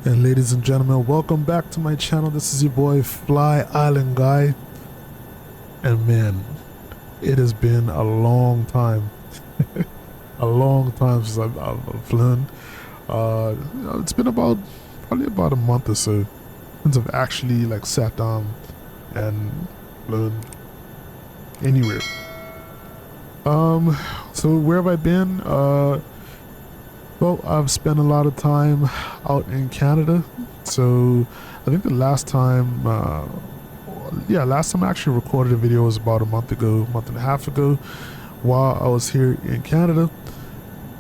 And ladies and gentlemen, welcome back to my channel. This is your boy Fly Island Guy. And man, it has been a long time. A long time since I've flown. It's been probably about a month or so since I've actually like sat down and flown anywhere. So where have I been? Well, I've spent a lot of time out in Canada. So I think the last time, last time I actually recorded a video was about a month and a half ago, while I was here in Canada.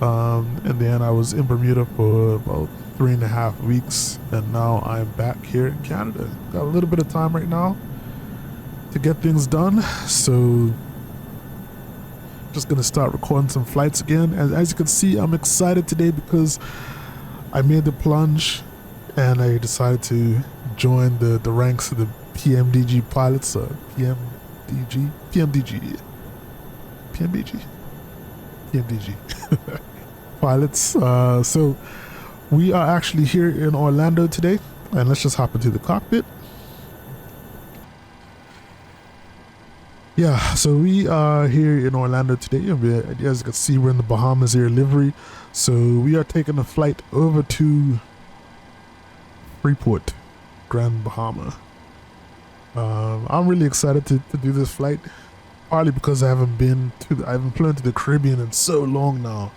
And then I was in Bermuda for about 3.5 weeks, and now I'm back here in Canada. Got a little bit of time right now to get things done, so just gonna start recording some flights again. And as you can see, I'm excited today because I made the plunge and I decided to join the ranks of the PMDG pilots. PMDG pilots. So we are actually here in Orlando today, and let's just hop into the cockpit. Yeah, so we are here in Orlando today, and as you can see, we're in the Bahama Z Rwy livery. So we are taking a flight over to Freeport, Grand Bahama. I'm really excited to do this flight, partly because I haven't flown to the Caribbean in so long now.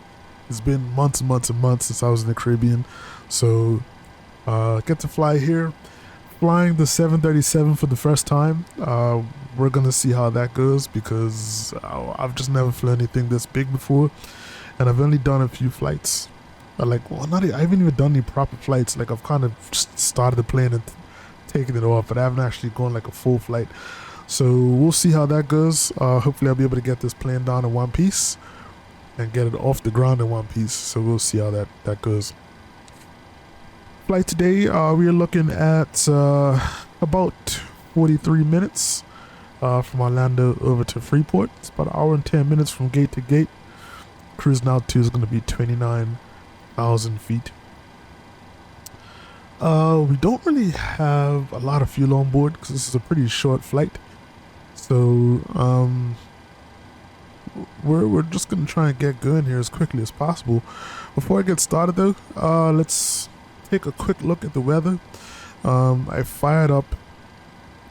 It's been months and months and months since I was in the Caribbean. So get to fly here, flying the 737 for the first time. We're gonna see how that goes because I've just never flown anything this big before, and I've only done a few flights. I haven't even done any proper flights. Like, I've kind of just started the plane and taken it off, but I haven't actually gone like a full flight. So we'll see how that goes. Hopefully I'll be able to get this plane down in one piece and get it off the ground in one piece. So we'll see how that goes. Flight today, we are looking at about 43 minutes from Orlando over to Freeport. It's about 1 hour and 10 minutes from gate to gate. Cruising altitude is going to be 29,000 feet. We don't really have a lot of fuel on board because this is a pretty short flight. So we're just going to try and get going here as quickly as possible. Before I get started though, let's take a quick look at the weather. I fired up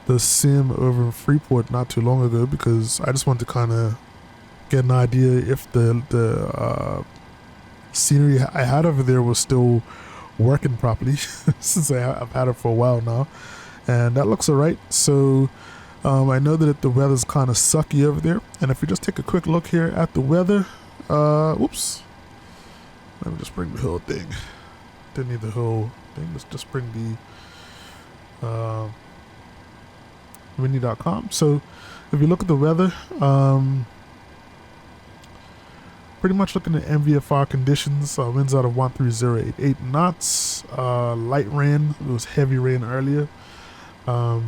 the sim over in Freeport not too long ago because I just wanted to kind of get an idea if the scenery I had over there was still working properly since I've had it for a while now, and that looks alright. So I know that the weather's kind of sucky over there, and if we just take a quick look here at the weather, whoops, let me just bring the whole thing. Didn't need the whole thing. Let's just bring the windy.com. So if you look at the weather, pretty much looking at MVFR conditions, winds out of 13088 knots, light rain. It was heavy rain earlier. So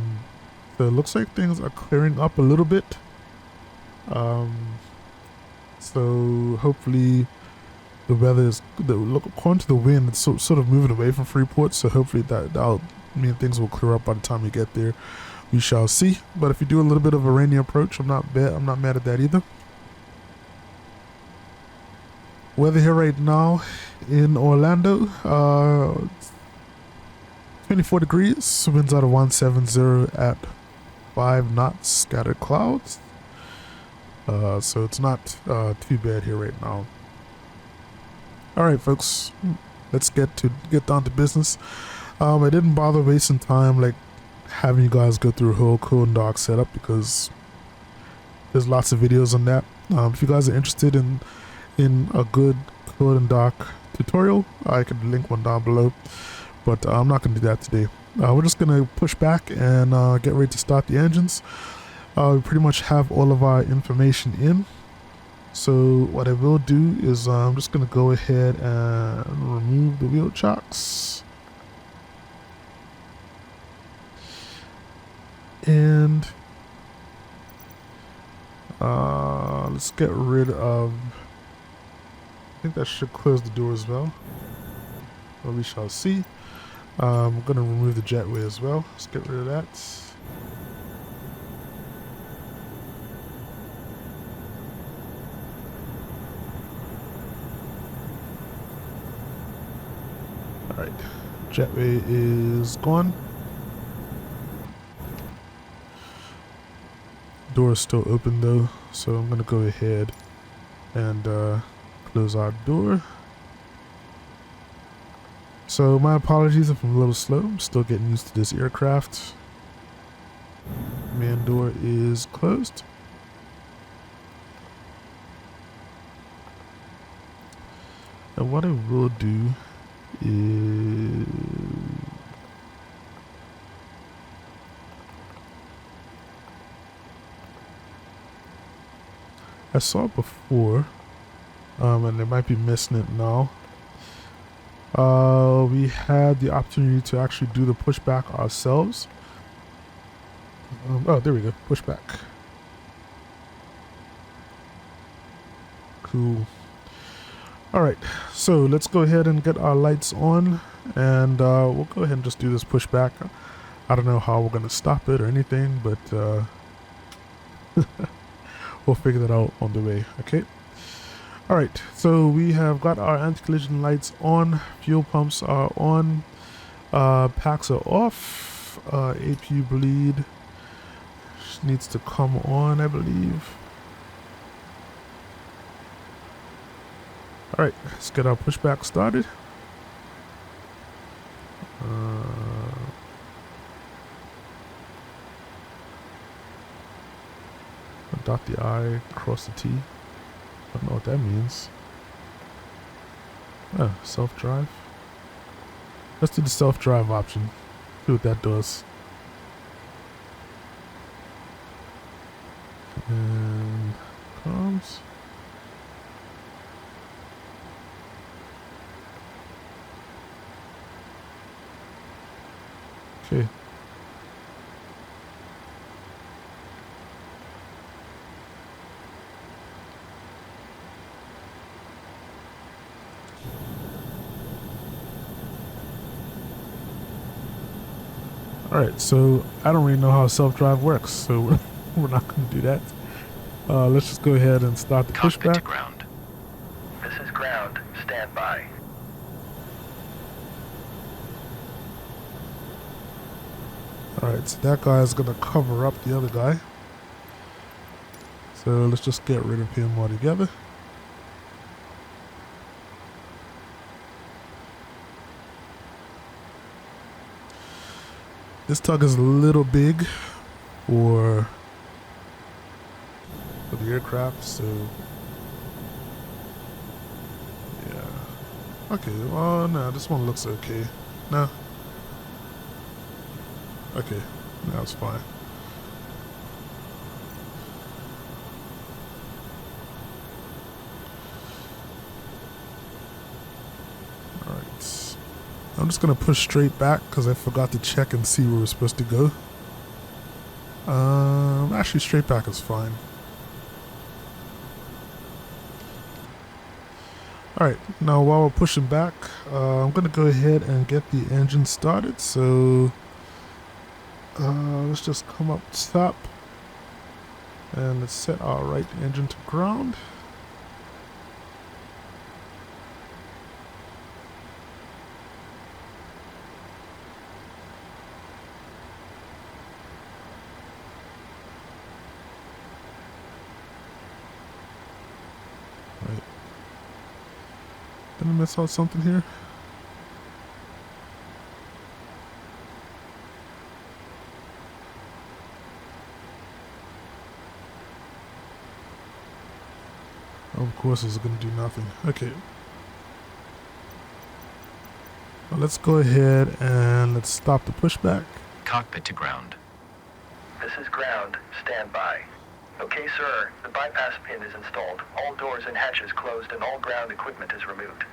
it looks like things are clearing up a little bit. So hopefully the weather is, according to the wind, it's sort of moving away from Freeport. So hopefully that'll mean things will clear up by the time we get there. We shall see. But if you do a little bit of a rainy approach, I'm not mad at that either. Weather here right now in Orlando, 24 degrees, winds out of 170 at 5 knots, scattered clouds. So it's not too bad here right now. All right, folks, let's get down to business. I didn't bother wasting time like having you guys go through a whole code and dock setup because there's lots of videos on that. If you guys are interested in a good code and dock tutorial, I can link one down below, but I'm not going to do that today. We're just going to push back and get ready to start the engines. We pretty much have all of our information in. So what I will do is I'm just going to go ahead and remove the wheel chocks. And let's get rid of, I think that should close the door as well. Well, we shall see. I'm gonna remove the jetway as well. Let's get rid of that. Alright, jetway is gone. Door is still open though, so I'm gonna go ahead and close our door. So my apologies if I'm a little slow. I'm still getting used to this aircraft. Man door is closed. And what I will do is I saw it before, and they might be missing it now. We had the opportunity to actually do the pushback ourselves. Oh, there we go, pushback. Cool. All right, so let's go ahead and get our lights on, and we'll go ahead and just do this pushback. I don't know how we're gonna stop it or anything, but we'll figure that out on the way. Okay. All right, so we have got our anti-collision lights on, fuel pumps are on, packs are off, APU bleed needs to come on, I believe. All right, let's get our pushback started. Dot the I, cross the T. I don't know what that means. Oh, self-drive. Let's do the self-drive option. See what that does. And comms. Okay. Alright, so I don't really know how self-drive works, so we're not going to do that. Let's just go ahead and start the pushback. To ground. This is ground. Stand by. Alright, so that guy is going to cover up the other guy. So let's just get rid of him altogether. This tug is a little big for the aircraft, so yeah. Okay, well, no, this one looks okay. No. Okay, now it's fine. Alright. I'm just gonna push straight back because I forgot to check and see where we're supposed to go. Actually straight back is fine. Alright, now while we're pushing back, I'm gonna go ahead and get the engine started. So let's just come up top and let's set our right engine to ground. Right. Did I miss out something here? Of course, it's going to do nothing. Okay. Well, let's go ahead and let's stop the pushback. Cockpit to ground. This is ground. Stand by. Okay, sir. The bypass pin is installed. All doors and hatches closed and all ground equipment is removed.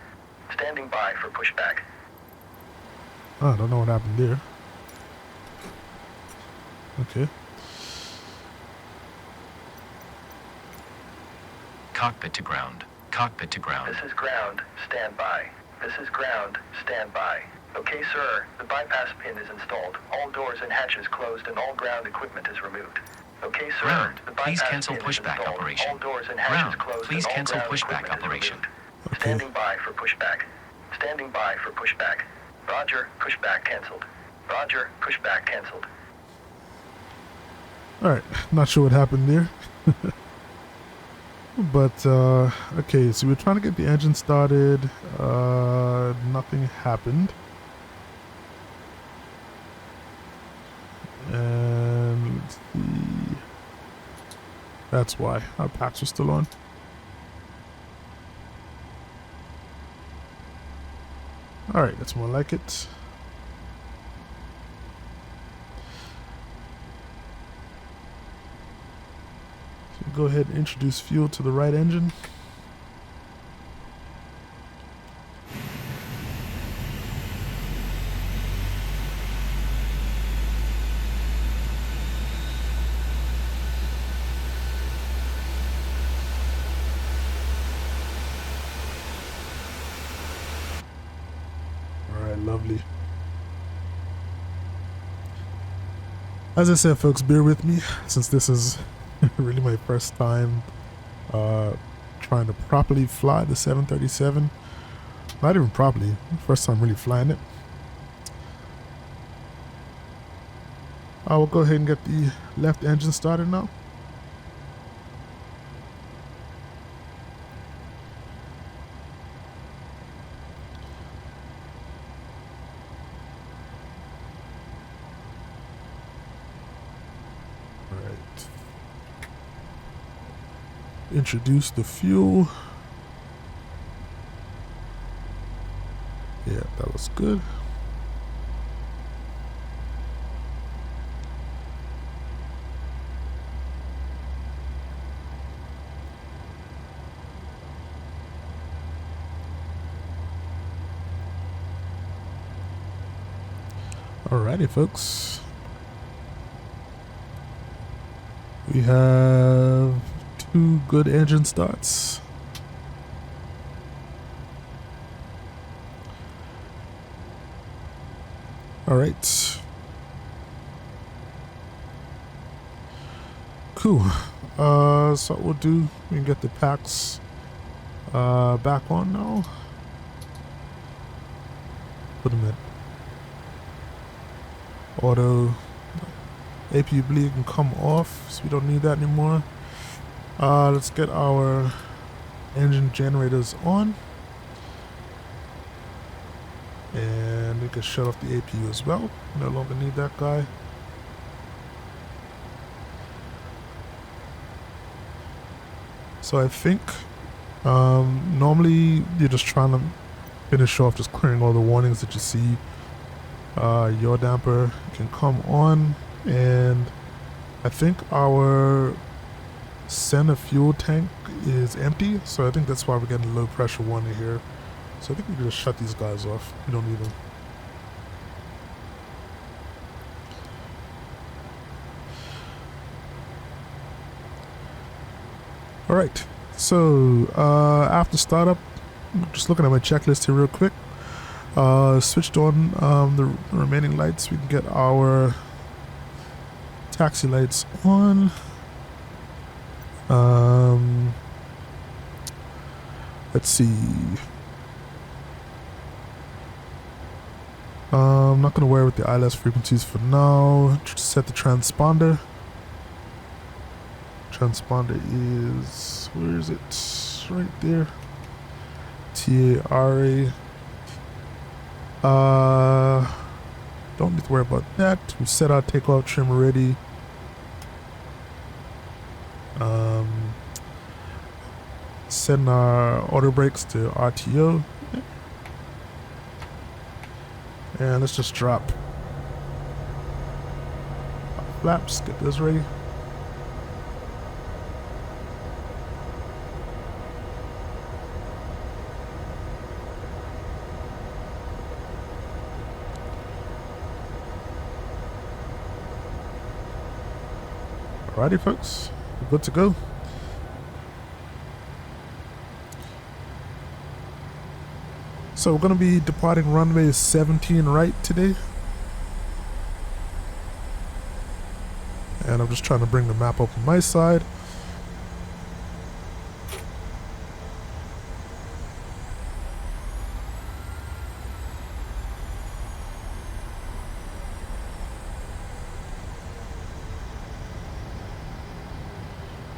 Standing by for pushback. Oh, I don't know what happened there. Okay. Cockpit to ground. Cockpit to ground. This is ground. Stand by. This is ground. Stand by. Okay, sir. The bypass pin is installed. All doors and hatches closed and all ground equipment is removed. Okay, sir. Ground, The please bypass cancel pin is pushback installed. operation. All doors and hatches Ground, closed please and all cancel ground pushback equipment is operation. removed. Okay. Standing by for pushback. Standing by for pushback. Roger, pushback canceled. Roger, pushback canceled. Alright, not sure what happened there. But, okay, so we're trying to get the engine started. Nothing happened. And let's see. That's why our packs are still on. Alright, that's more like it. So go ahead and introduce fuel to the right engine. Lovely. As I said, folks, bear with me since this is really my first time trying to properly fly the 737. Not even properly, first time really flying it. I will go ahead and get the left engine started now. Introduce the fuel. Yeah, that was good. Alrighty, folks. We have 2 good engine starts. All right. Cool. So what we'll do, we can get the packs back on now. Put them at auto. APU bleed can come off, so we don't need that anymore. Let's get our engine generators on. And we can shut off the APU as well. No longer need that guy. So I think normally you're just trying to finish off just clearing all the warnings that you see. Your damper can come on, and I think our center fuel tank is empty, so I think that's why we're getting low pressure warning here. So I think we can just shut these guys off. We don't need them. Alright, so after startup, just looking at my checklist here real quick. Switched on the remaining lights. We can get our taxi lights on. Let's see. I'm not going to worry with the ILS frequencies for now. Just set the transponder. Transponder is, where is it? Right there. TARA. Don't need to worry about that. We set our takeoff trim already. Setting our auto brakes to RTO. And let's just drop flaps, get those ready. Alrighty, folks, we're good to go. So we're going to be departing runway 17 right today. And I'm just trying to bring the map up on my side.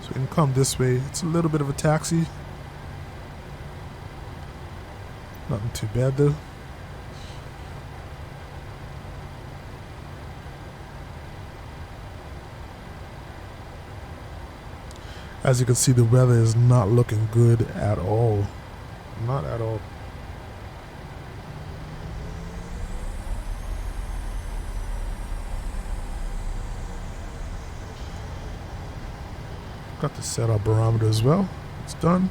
So we can come this way. It's a little bit of a taxi. Nothing too bad though. As you can see, the weather is not looking good at all. Not at all. Got to set our barometer as well. It's done.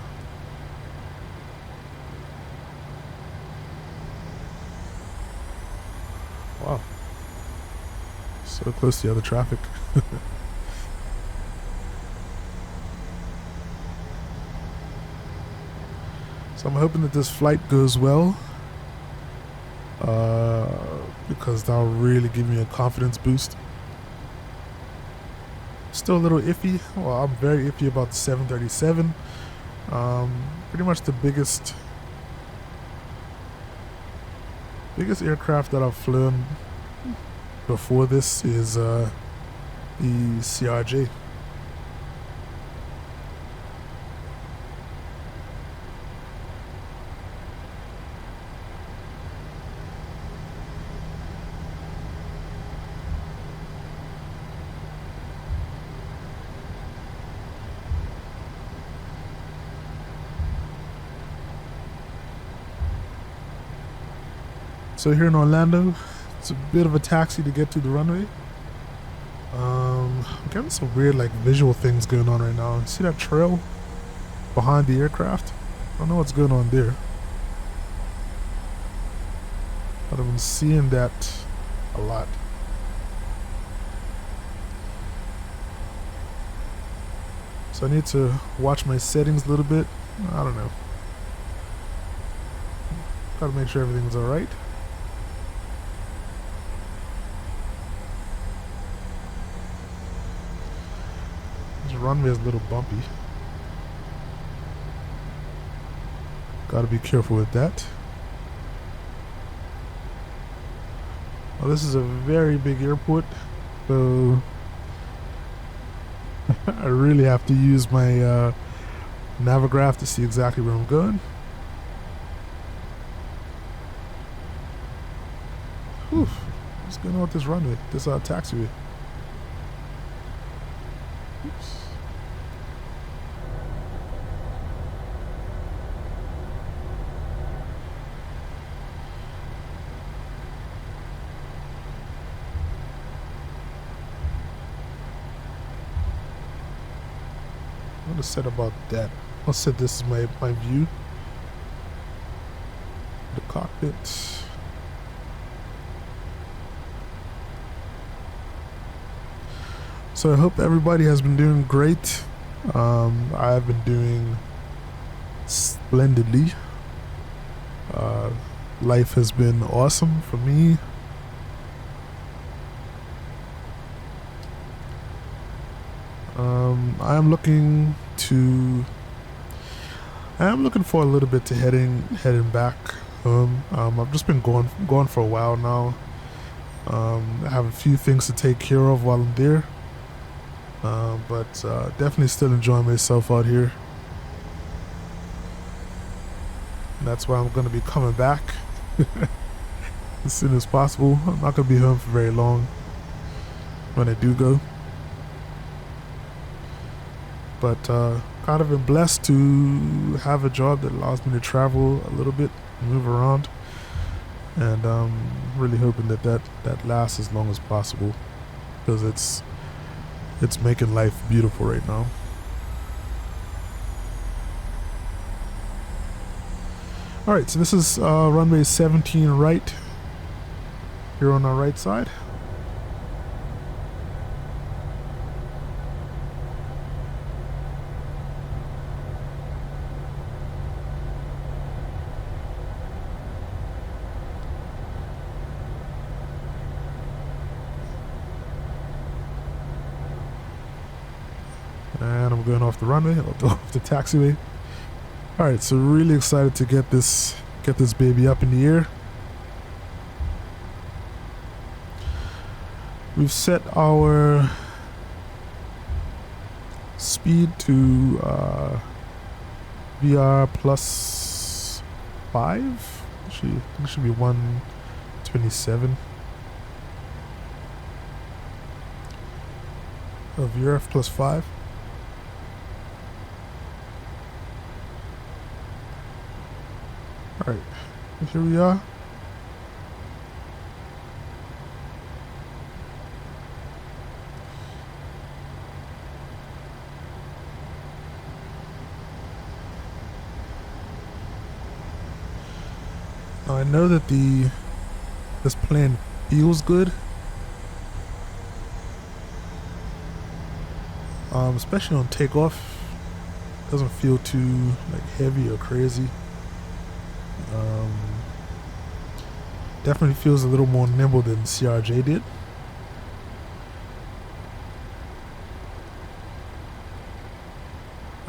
Wow. So close to the other traffic. So I'm hoping that this flight goes well, because that'll really give me a confidence boost. Still a little iffy. Well, I'm very iffy about the 737. Pretty much the biggest aircraft that I've flown before this is the CRJ. So here in Orlando, it's a bit of a taxi to get to the runway. I'm getting some weird like visual things going on right now. See that trail behind the aircraft? I don't know what's going on there, but I've been seeing that a lot. So I need to watch my settings a little bit. I don't know. Gotta make sure everything's alright. This runway is a little bumpy. Gotta be careful with that. Well, this is a very big airport, so I really have to use my Navigraph to see exactly where I'm going. Whew. What's going on with this runway? This taxiway. Oops. I'm gonna set about that. I'll set this as my view. The cockpit. So I hope everybody has been doing great. I've been doing splendidly. Life has been awesome for me. I am looking for a little bit to heading back home. I've just been going for a while now. I have a few things to take care of while I'm there. But definitely still enjoying myself out here. And that's why I'm going to be coming back as soon as possible. I'm not going to be home for very long when I do go. But kind of been blessed to have a job that allows me to travel a little bit, move around. And I'm really hoping that lasts as long as possible, because it's making life beautiful right now. Alright, so this is runway 17 right, here on our right side. going off the runway, or off the taxiway. Alright, so really excited to get this baby up in the air. We've set our speed to VR plus 5. Actually, I think it should be 127. Oh, VRF plus 5. Alright, here we are. Now I know that this plane feels good, especially on takeoff. Doesn't feel too like heavy or crazy. Definitely feels a little more nimble than CRJ did.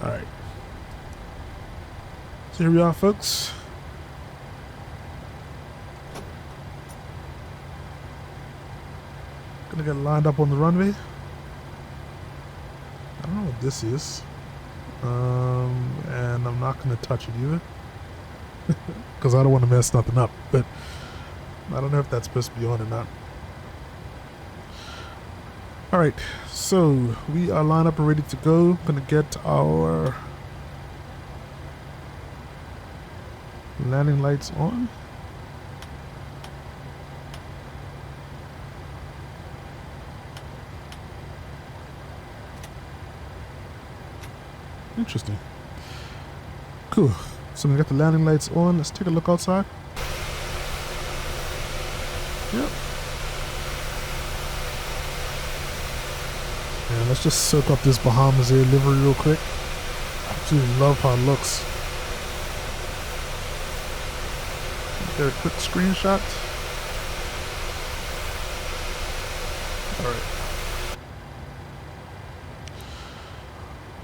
Alright. So here we are, folks. Gonna get lined up on the runway. I don't know what this is. And I'm not gonna touch it either. Because I don't want to mess nothing up, but I don't know if that's supposed to be on or not. Alright, so we are lined up and ready to go. Gonna get our landing lights on. Interesting. Cool. So we got the landing lights on. Let's take a look outside. Yep. And let's just soak up this Bahamas Air livery real quick. Absolutely love how it looks. Get a quick screenshot. Alright.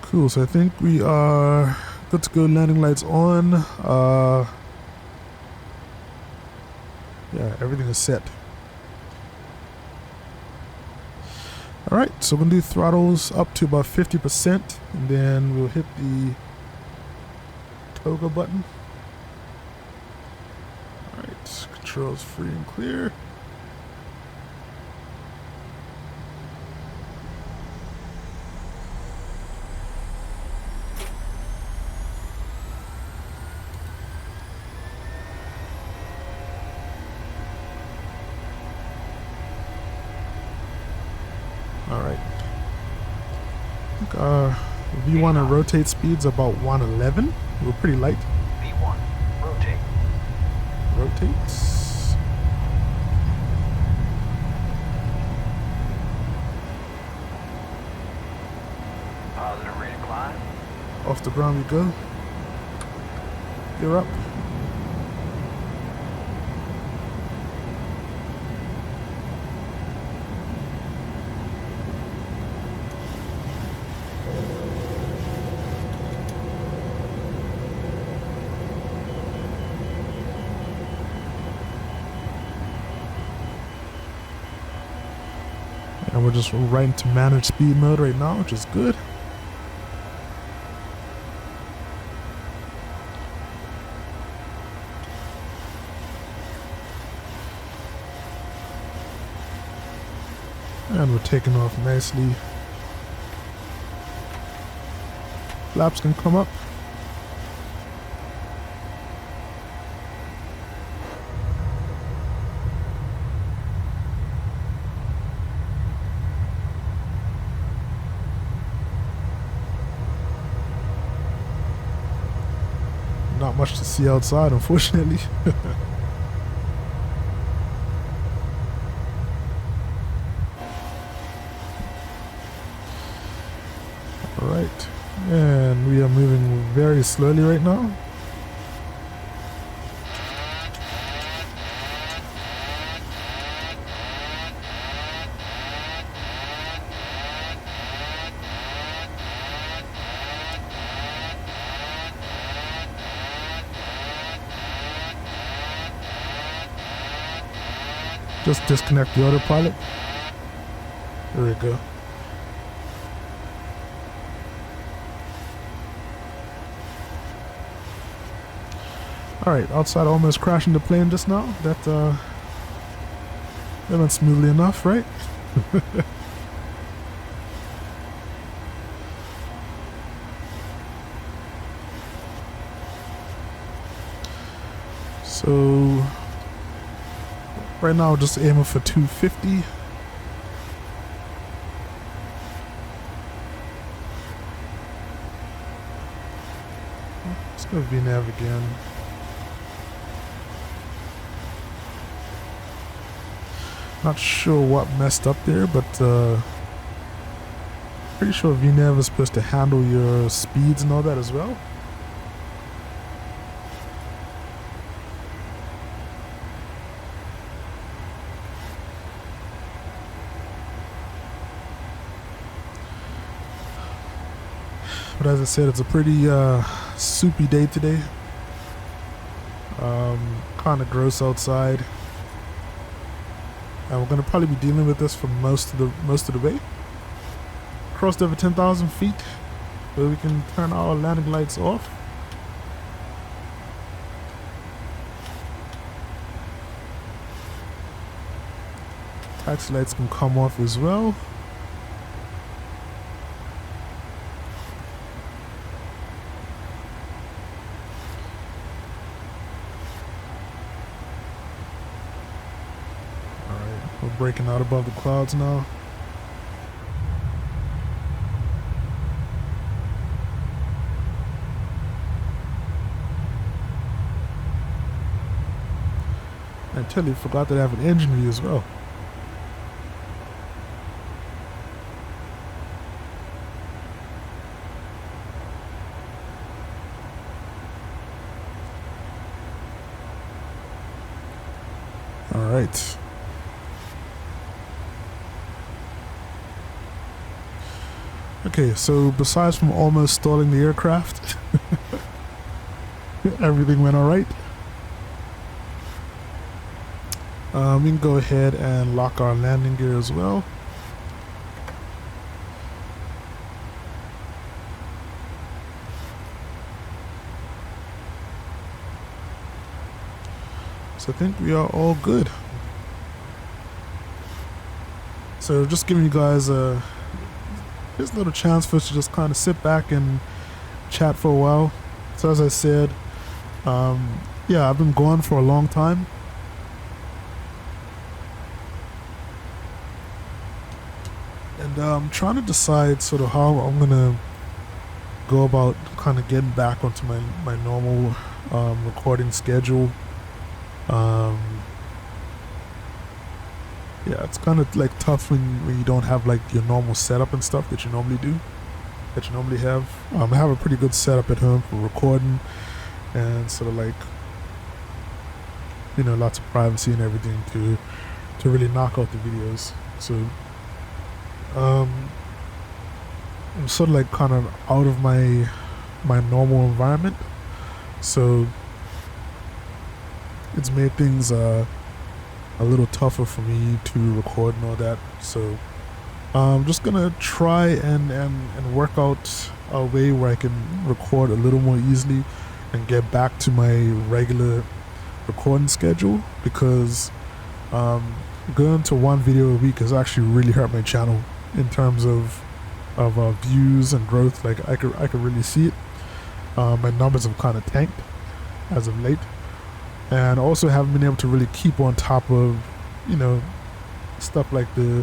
Cool, so I think we are good to go. Landing lights on. Yeah, everything is set. Alright, so we're going to do throttles up to about 50%, and then we'll hit the toggle button. Alright, controls free and clear. Alright. I think our V1 and rotate speed's about 111. We're pretty light. V1, rotate. Rotates. Positive rate of climb. Off the ground we go. Gear up. And we're just right into managed speed mode right now, which is good. And we're taking off nicely. Flaps can come up. Not much to see outside, unfortunately. Alright, and we are moving very slowly right now. Just disconnect the autopilot. There we go. Alright, outside almost crashing the plane just now. That went smoothly enough, right? So right now just aiming for 250. Let's go VNav again. Not sure what messed up there, but pretty sure VNav is supposed to handle your speeds and all that as well. But as I said, it's a pretty soupy day today. Kind of gross outside. And we're going to probably be dealing with this for most of the way. Crossed over 10,000 feet, where we can turn our landing lights off. Taxi lights can come off as well. We're breaking out above the clouds now. I totally forgot that I have an engine view as well. All right. Okay, so besides from almost stalling the aircraft, everything went all right. We can go ahead and lock our landing gear as well. So I think we are all good. So just giving you guys just a little chance for us to just kind of sit back and chat for a while. So as I said, yeah, I've been gone for a long time. And I'm trying to decide sort of how I'm going to go about kind of getting back onto my normal recording schedule. Yeah, it's kind of like tough when you don't have like your normal setup and stuff that you normally do, that you normally have. I have a pretty good setup at home for recording and sort of like, you know, lots of privacy and everything to really knock out the videos. So I'm sort of like kind of out of my normal environment, so it's made things a little tougher for me to record and all that. So I'm just gonna try and work out a way where I can record a little more easily and get back to my regular recording schedule, because going to one video a week has actually really hurt my channel in terms of views and growth. Like I could really see it. My numbers have kind of tanked as of late. And also haven't been able to really keep on top of, you know, stuff like the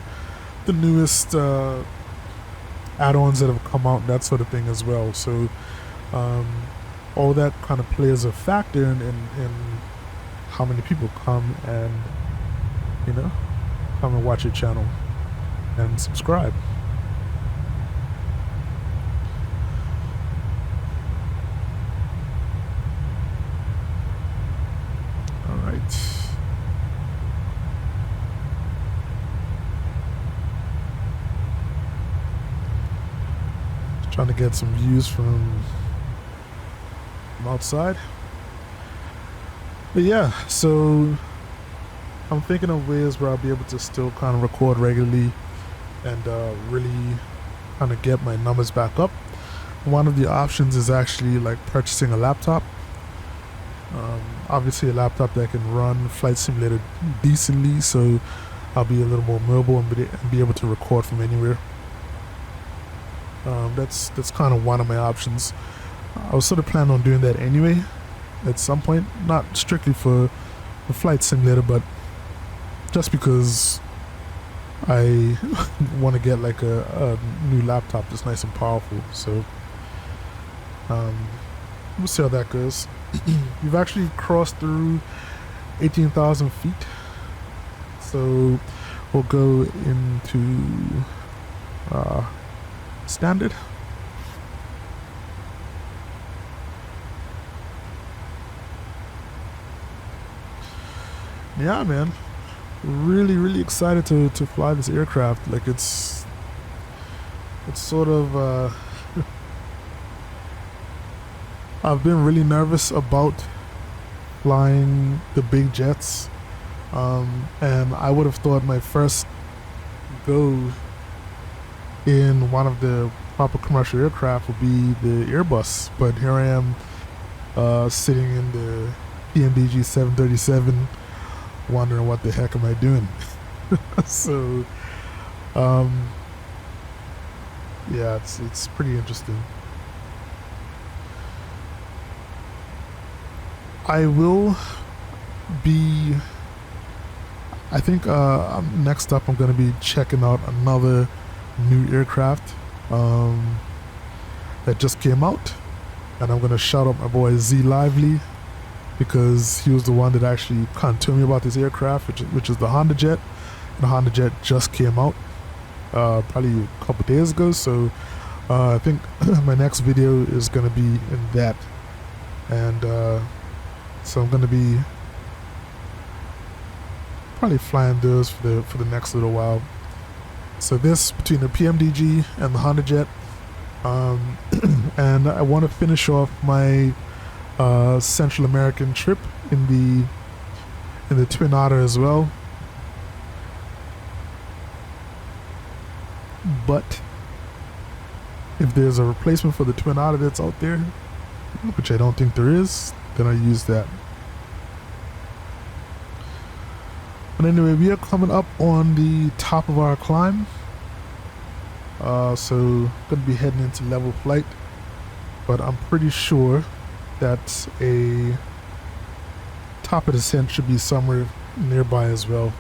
newest add-ons that have come out and that sort of thing as well. So all that kind of plays a factor in how many people come and, you know, come and watch your channel and subscribe. Trying to get some views from outside. But yeah, so I'm thinking of ways where I'll be able to still kind of record regularly and really kind of get my numbers back up. One of the options is actually like purchasing a laptop. Obviously a laptop that can run Flight Simulator decently, so I'll be a little more mobile and be able to record from anywhere. That's kind of one of my options. I was sort of planning on doing that anyway at some point, not strictly for Flight Simulator, but just because I want to get like a new laptop that's nice and powerful. So we'll see how that goes. We've actually crossed through 18,000 feet, so we'll go into standard. Yeah, man, really excited to fly this aircraft. Like it's sort of I've been really nervous about flying the big jets, and I would have thought my first go in one of the proper commercial aircraft would be the Airbus, but here I am sitting in the PMDG 737 wondering what the heck am I doing. So yeah, it's pretty interesting. I will be, I think next up I'm going to be checking out another new aircraft that just came out, and I'm going to shout out my boy Z Lively, because he was the one that actually kind of told me about this aircraft, which is the Honda Jet. And the Honda Jet just came out probably a couple days ago, so I think my next video is going to be in that, and so I'm going to be probably flying those for the next little while. So this between the PMDG and the Honda Jet, and I want to finish off my Central American trip in the Twin Otter as well. But if there's a replacement for the Twin Otter that's out there, which I don't think there is, then I use that. But anyway, we are coming up on the top of our climb, so gonna be heading into level flight, but I'm pretty sure that a top of descent should be somewhere nearby as well.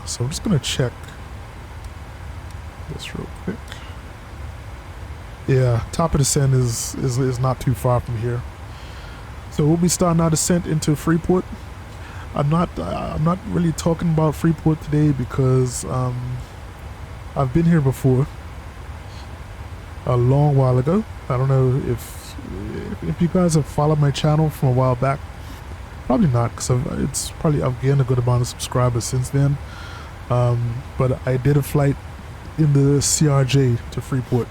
So I'm just gonna check this real quick. Yeah, top of descent is not too far from here. So we'll be starting our descent into Freeport. I'm not really talking about Freeport today because I've been here before a long while ago. I don't know if you guys have followed my channel from a while back. Probably not, because I've gained a good amount of subscribers since then. But I did a flight in the CRJ to Freeport.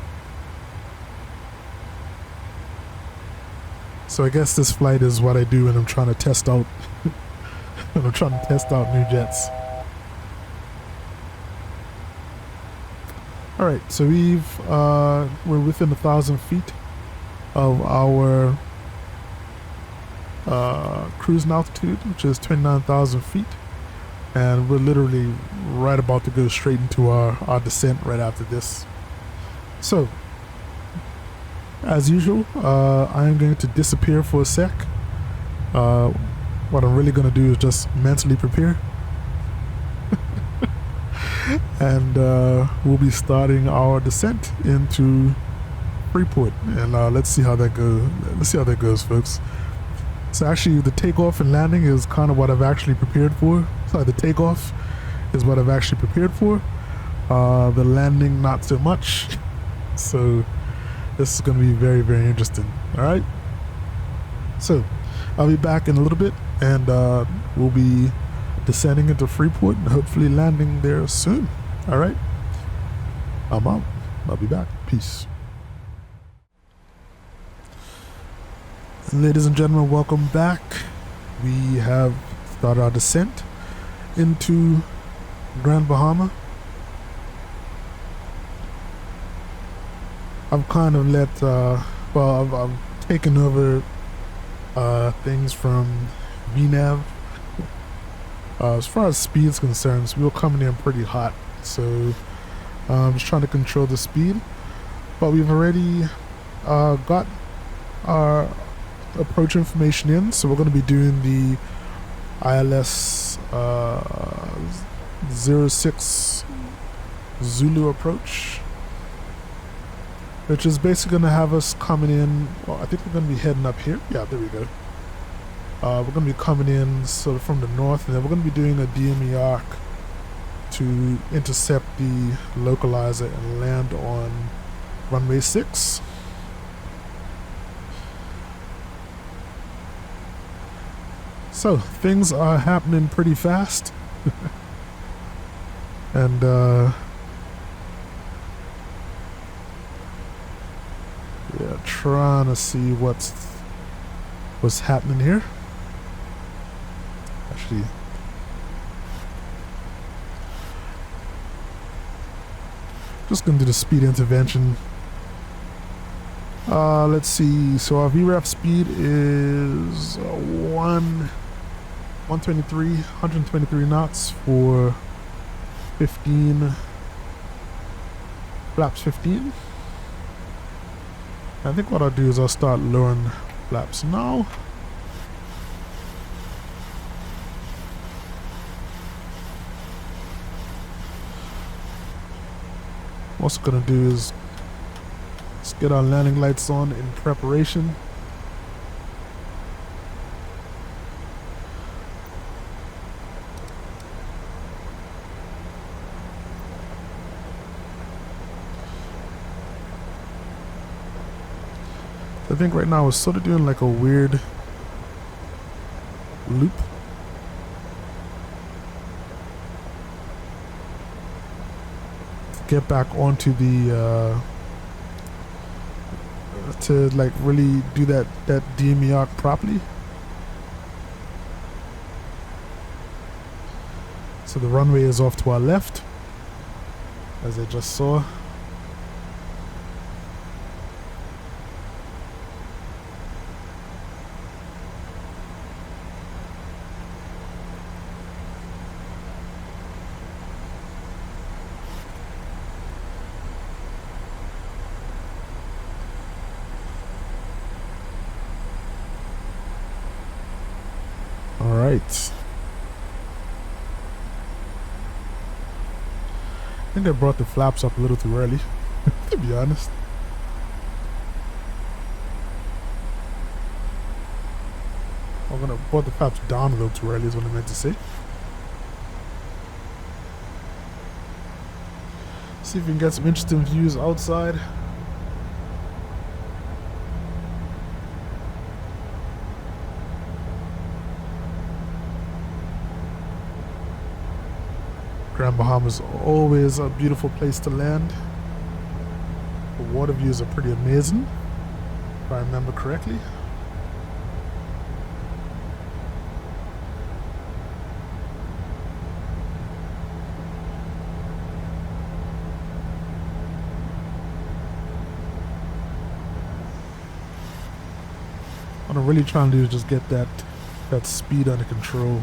So I guess this flight is what I do when I'm trying to test out new jets. All right, so we're within 1,000 feet of our cruising altitude, which is 29,000 feet, and we're literally right about to go straight into our descent right after this. So, as usual, I am going to disappear for a sec. What I'm really going to do is just mentally prepare. And we'll be starting our descent into Freeport, and let's see how that goes. Let's see how that goes, folks. So actually, the takeoff and landing is kind of what I've actually prepared for. Sorry, the takeoff is what I've actually prepared for. The landing, not so much. So this is going to be very, very interesting. All right. So I'll be back in a little bit, and we'll be descending into Freeport and hopefully landing there soon. All right. I'm out. I'll be back. Peace. Ladies and gentlemen, welcome back. We have started our descent into Grand Bahama. I've kind of I've taken over things from VNAV. As far as speed is concerned, so we were coming in pretty hot, so I'm just trying to control the speed. But we've already got our approach information in, so we're going to be doing the ILS Z Zulu approach, which is basically going to have us coming in. Well, I think we're going to be heading up here. Yeah, there we go. We're going to be coming in sort of from the north, and then we're going to be doing a DME arc to intercept the localizer and land on runway 6. So things are happening pretty fast. And yeah, trying to see what's happening here. Actually, just gonna do the speed intervention. Let's see. So our VRAF speed is 123 knots for 15 flaps 15. I think what I'll do is I'll start lowering flaps now. What I'm also gonna do is let's get our landing lights on in preparation. I think right now we're sort of doing like a weird loop. To get back onto the to like really do that DME arc properly. So the runway is off to our left, as I just saw. Alright. I think I brought the flaps up a little too early, to be honest. I'm gonna brought the flaps down a little too early is what I meant to say. See if we can get some interesting views outside. Grand Bahama is always a beautiful place to land. The water views are pretty amazing, if I remember correctly. What I'm really trying to do is just get that speed under control.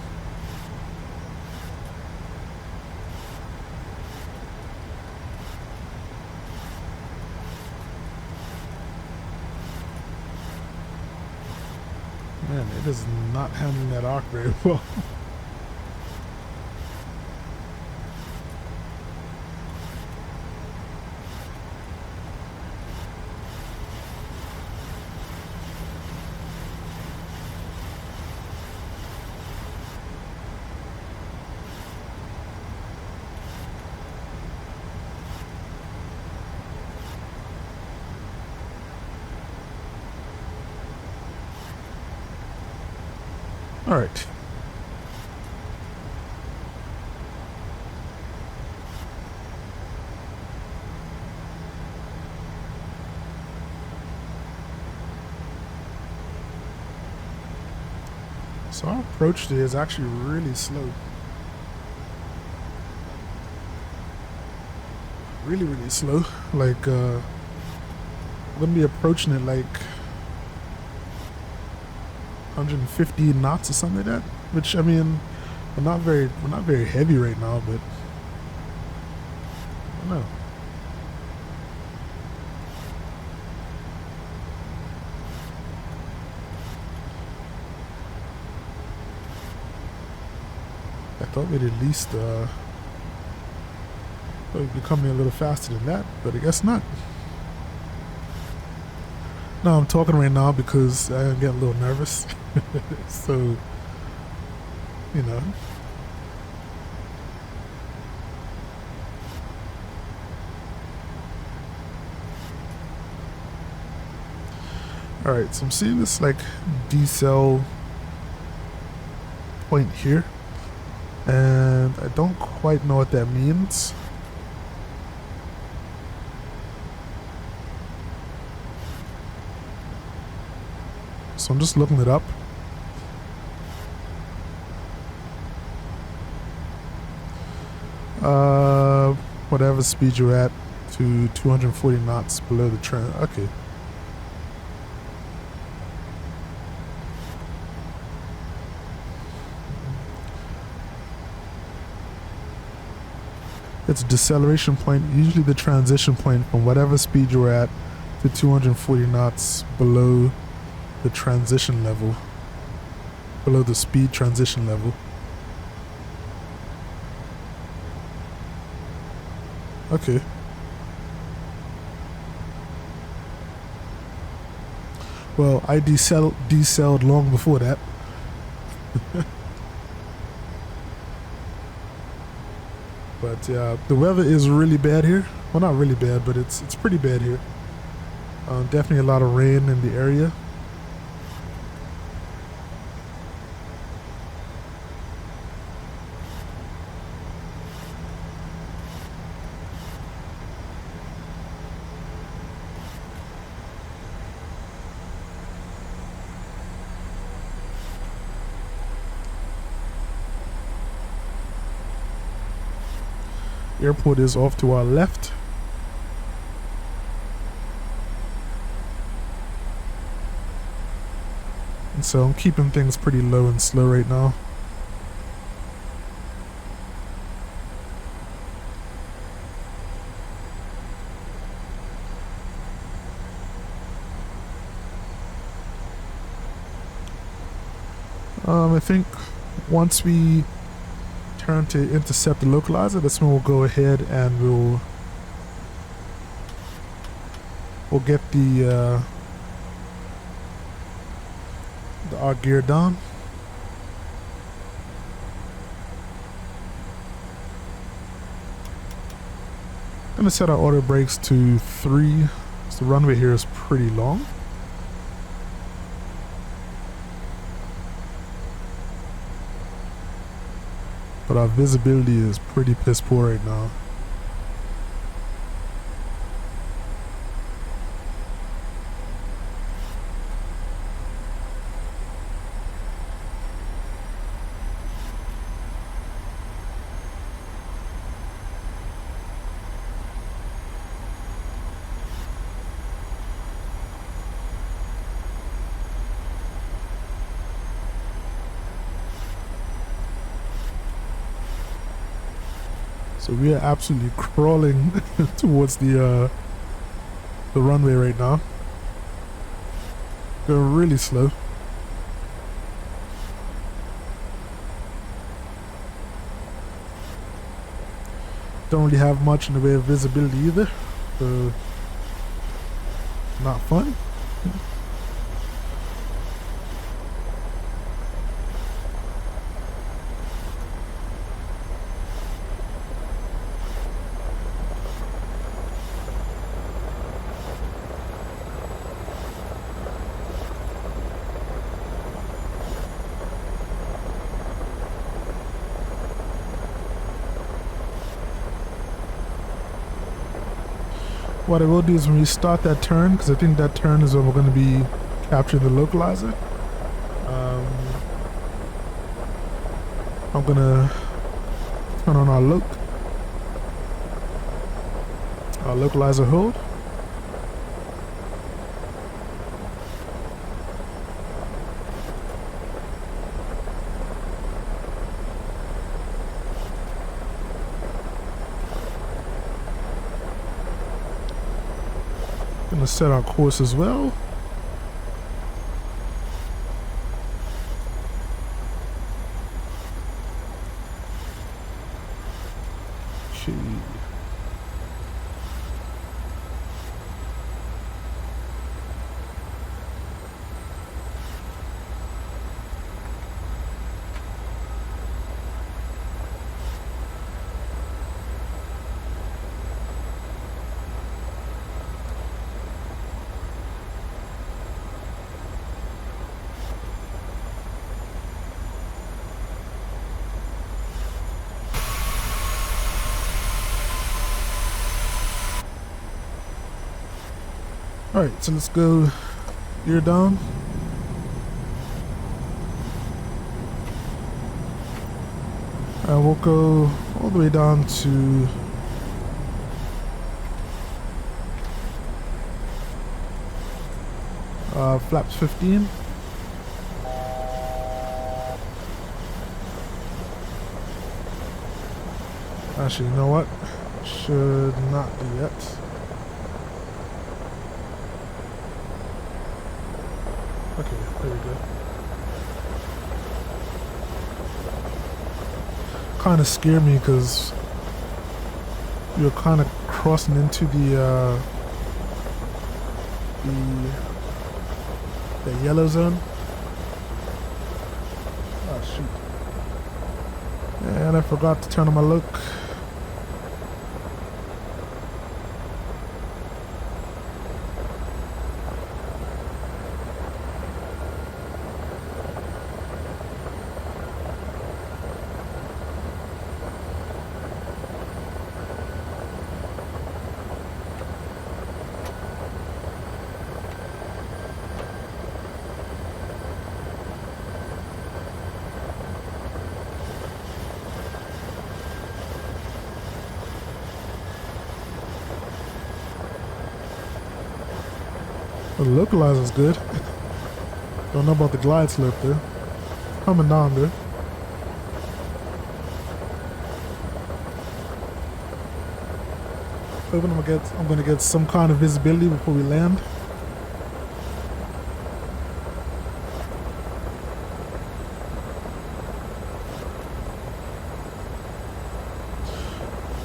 Man, it is not handling that arc very well. All right. So our approach there is actually really slow. Really, really slow. Like, we're gonna be approaching it like 150 knots or something like that. Which, I mean, we're not very heavy right now, but I don't know. I thought we'd at least we'd be coming a little faster than that, but I guess not. No, I'm talking right now because I'm getting a little nervous. So, you know. Alright, so I'm seeing this like decel point here, and I don't quite know what that means. So I'm just looking it up. Whatever speed you're at to 240 knots below the trend. Okay. It's a deceleration point, usually the transition point from whatever speed you're at to 240 knots below the transition level, below the speed transition level. Okay. Well, I decelled long before that. But yeah, the weather is really bad here. Well, not really bad, but it's pretty bad here. Definitely a lot of rain in the area. Airport is off to our left. And so I'm keeping things pretty low and slow right now. I think once we turn to intercept the localizer, that's when we'll go ahead and we'll get our gear down. Gonna set our auto brakes to 3. So the runway here is pretty long. But our visibility is pretty piss poor right now. So we are absolutely crawling towards the runway right now. Going really slow. Don't really have much in the way of visibility either. So not fun. What I will do is when we start that turn, because I think that turn is when we're going to be capturing the localizer. I'm gonna turn on our localizer hold. Gonna set our course as well. Okay. Alright, so let's go gear down. And we'll go all the way down to flaps 15. Actually, you know what? Should not do yet. Okay, there we go. Kind of scared me because you're kind of crossing into the yellow zone. Oh shoot! And I forgot to turn on my loc. The localizer's good. Don't know about the glide slope though. Coming down there. Hoping I'm gonna get some kind of visibility before we land.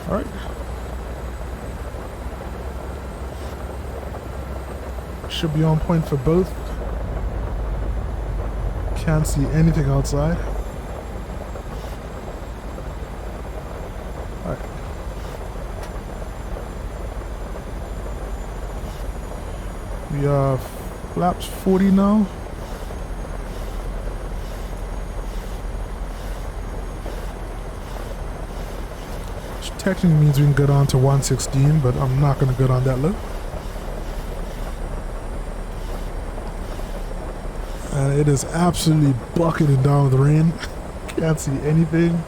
Alright. Should be on point for both. Can't see anything outside. Alright. We are flaps 40 now. Which technically means we can go down to 116, but I'm not going to go down that low. And it is absolutely bucketing down with rain. Can't see anything.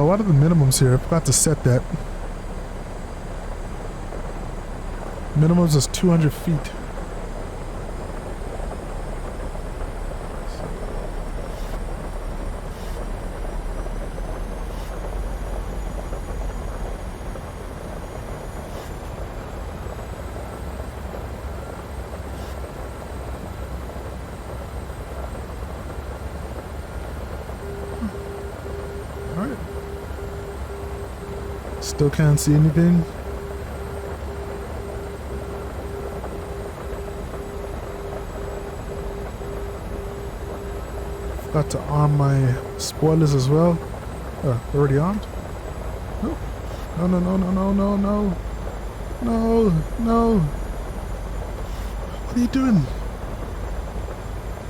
What are the minimums here? I forgot to set that. Minimums is 200 feet. Alright. Still can't see anything. Forgot to arm my spoilers as well. Already armed? No. No, no, no, no, no, no, no. No, no. What are you doing?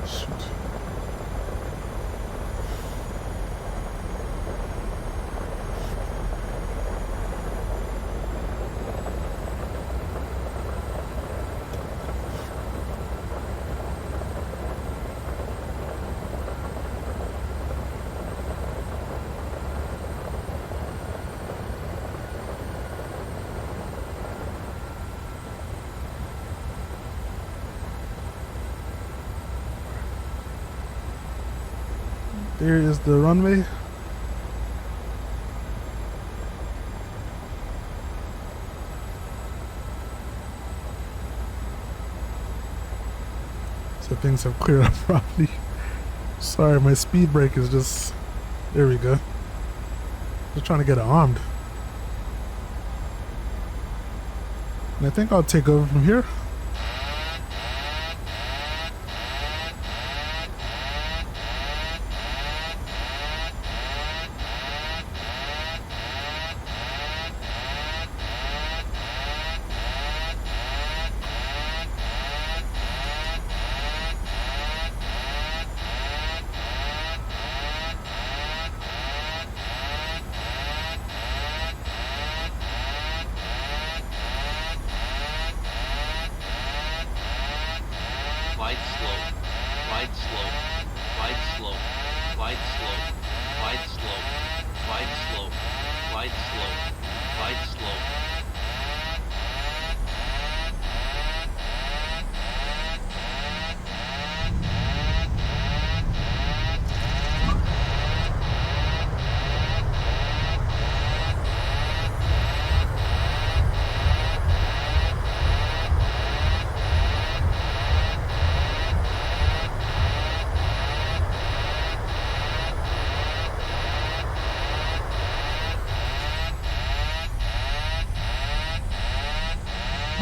Shoot. There is the runway. So things have cleared up properly. Sorry, my speed brake is just... There we go. Just trying to get it armed. And I think I'll take over from here.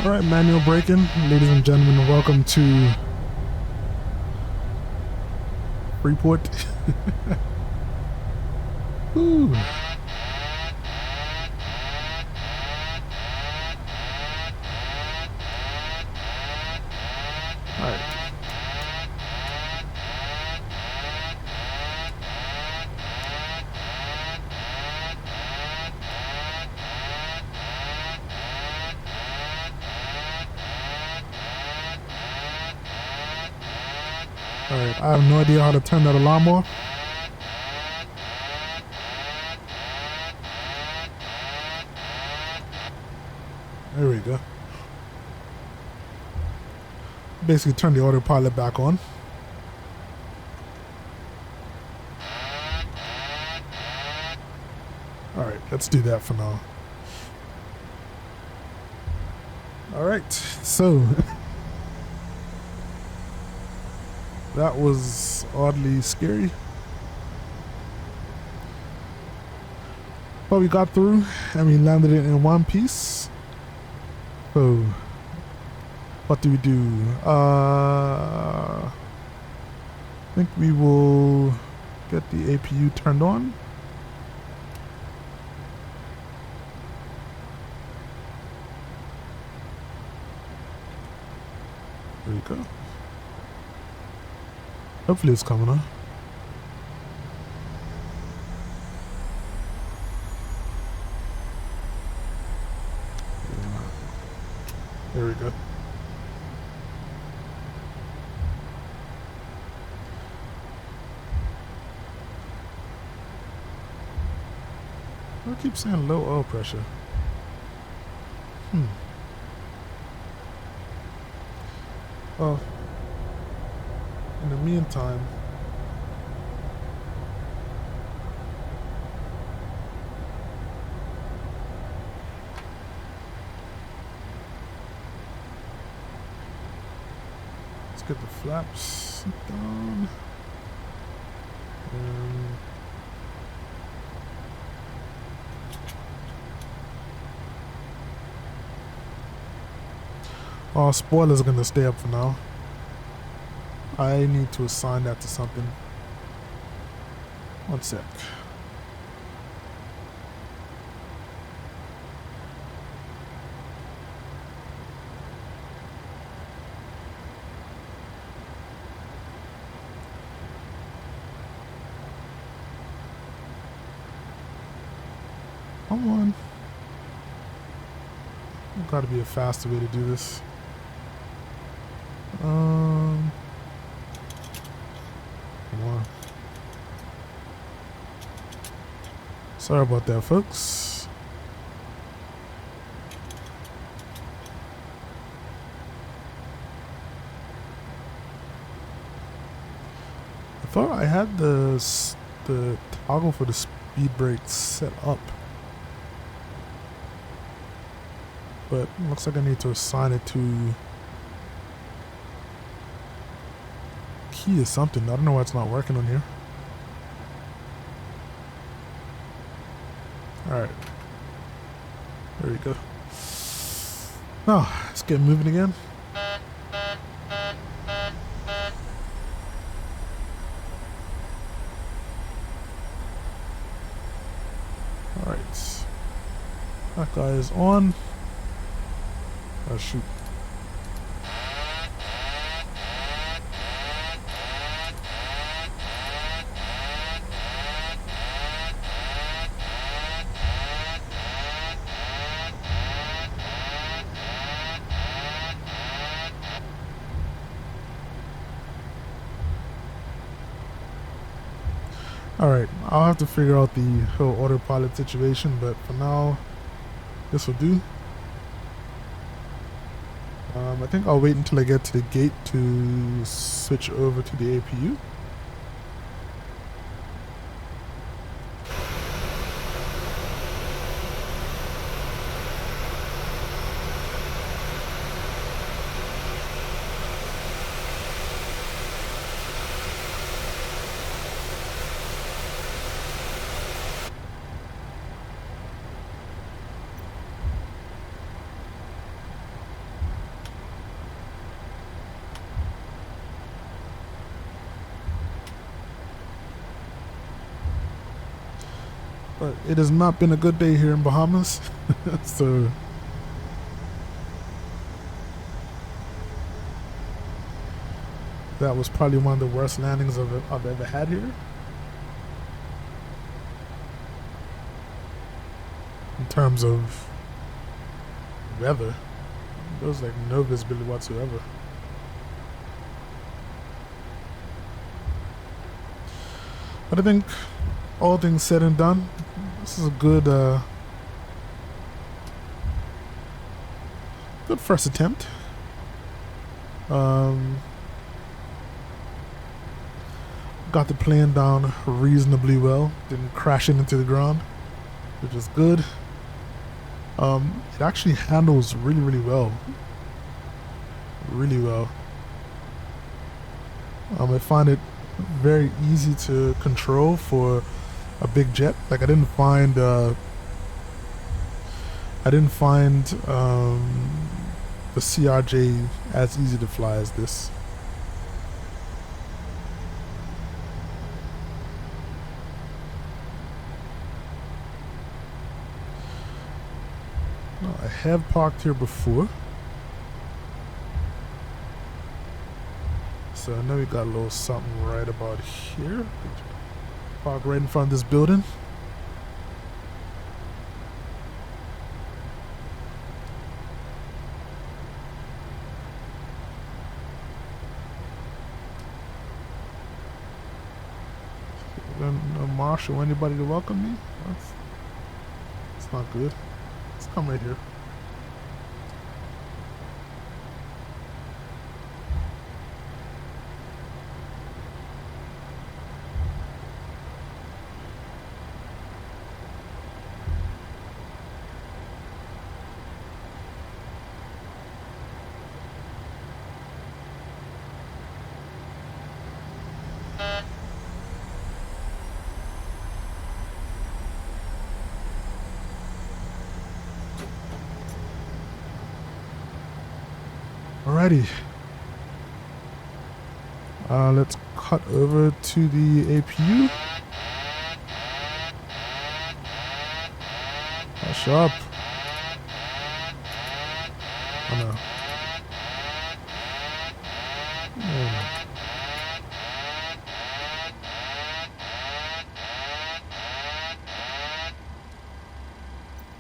All right, manual braking, ladies and gentlemen, welcome to Freeport. Ooh. All right. Alright, I have no idea how to turn that alarm off. There we go. Basically turn the autopilot back on. Alright, let's do that for now. Alright, so that was oddly scary. But we got through and we landed it in one piece. So what do we do? I think we will get the APU turned on. There we go. Hopefully it's coming on. Yeah. There we go. I keep saying low oil pressure. Well, in the meantime, let's get the flaps down. Oh, spoilers are gonna stay up for now. I need to assign that to something. One sec. Come on. There's gotta be a faster way to do this. Come on. Sorry about that, folks. I thought I had the the toggle for the speed brake set up. But it looks like I need to assign it to key or something. I don't know why it's not working on here. Alright. There we go. Now, let's get moving again. Alright. That guy is on. Oh shoot. Alright, I'll have to figure out the whole autopilot situation, but for now, this will do. I think I'll wait until I get to the gate to switch over to the APU. But it has not been a good day here in Bahamas, so that was probably one of the worst landings I've ever had here. In terms of weather, there was like no visibility whatsoever. But I think all things said and done, this is a good good first attempt. Got the plane down reasonably well, didn't crash it into the ground, which is good. It actually handles really well, really well. I find it very easy to control for a big jet. Like I didn't find the CRJ as easy to fly as this. I have parked here before, so I know we got a little something right about here. Park right in front of this building. No marshal or anybody to welcome me? That's not good. Let's come right here. Alrighty. Let's cut over to the APU. Hush up. Oh no.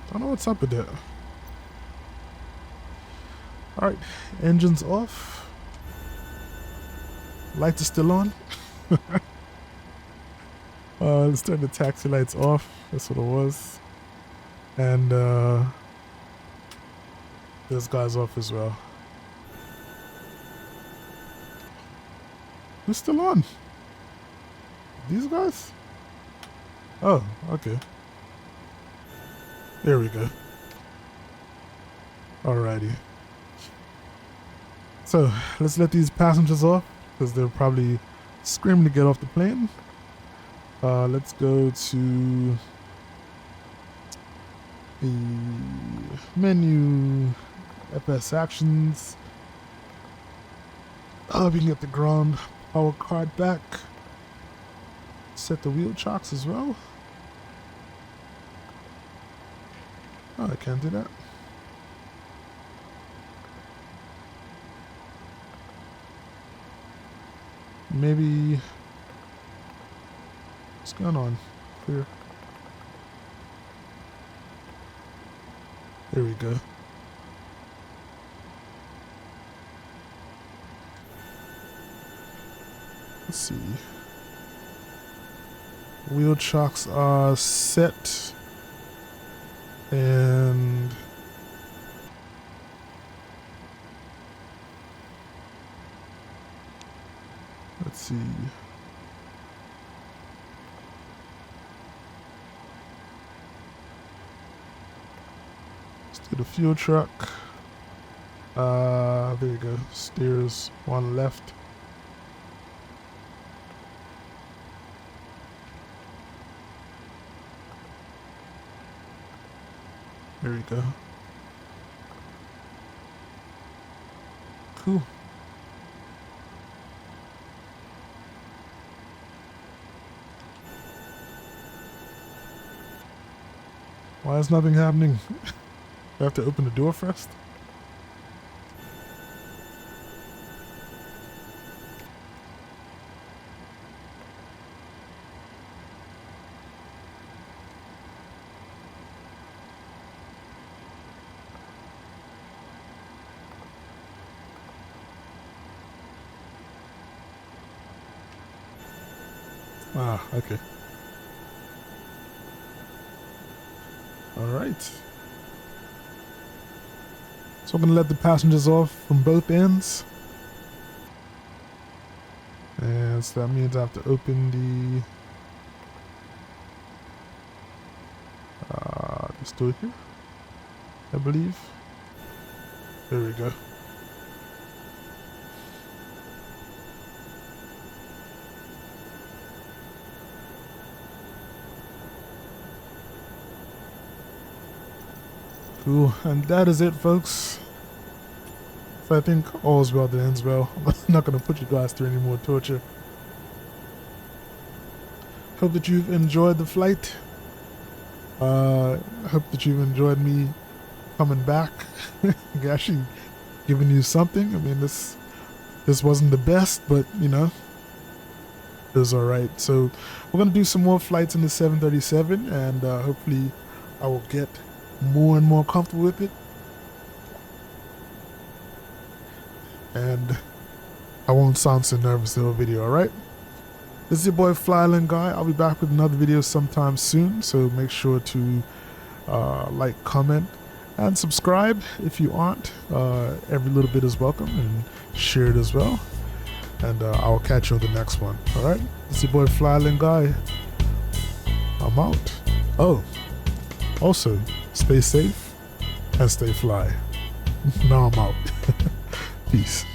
I don't know what's up with that. Alright, engines off. Lights are still on. Let's turn the taxi lights off. That's what it was. And this guy's off as well. Who's still on? These guys? Oh, okay. There we go. Alrighty. So let's let these passengers off because they're probably screaming to get off the plane. Let's go to the menu, FS actions. We can get the ground power card back. Set the wheel chocks as well. Oh, I can't do that. Maybe. What's going on? Clear. There we go. Let's see. Wheel chocks are set. And let's see. Let's do the fuel truck. There you go. Steers one left. There we go. Cool. Why is nothing happening? I have to open the door first? Ah, okay. All right. So I'm going to let the passengers off from both ends. And so that means I have to open this door here, I believe. There we go. Cool, and that is it, folks. So I think all's well that ends well. I'm not going to put you guys through any more torture. Hope that you've enjoyed the flight. Hope that you've enjoyed me coming back. Actually giving you something. I mean, this wasn't the best, but you know, it was alright. So we're going to do some more flights in the 737, and hopefully I will get more and more comfortable with it, and I won't sound so nervous in the video. Alright, this is your boy Fly Island Guy. I'll be back with another video sometime soon, so make sure to like, comment, and subscribe if you aren't. Every little bit is welcome, and share it as well, and I'll catch you on the next one. Alright, this is your boy Fly Island Guy. I'm out. Oh, also, stay safe and stay fly. Now I'm out. Peace.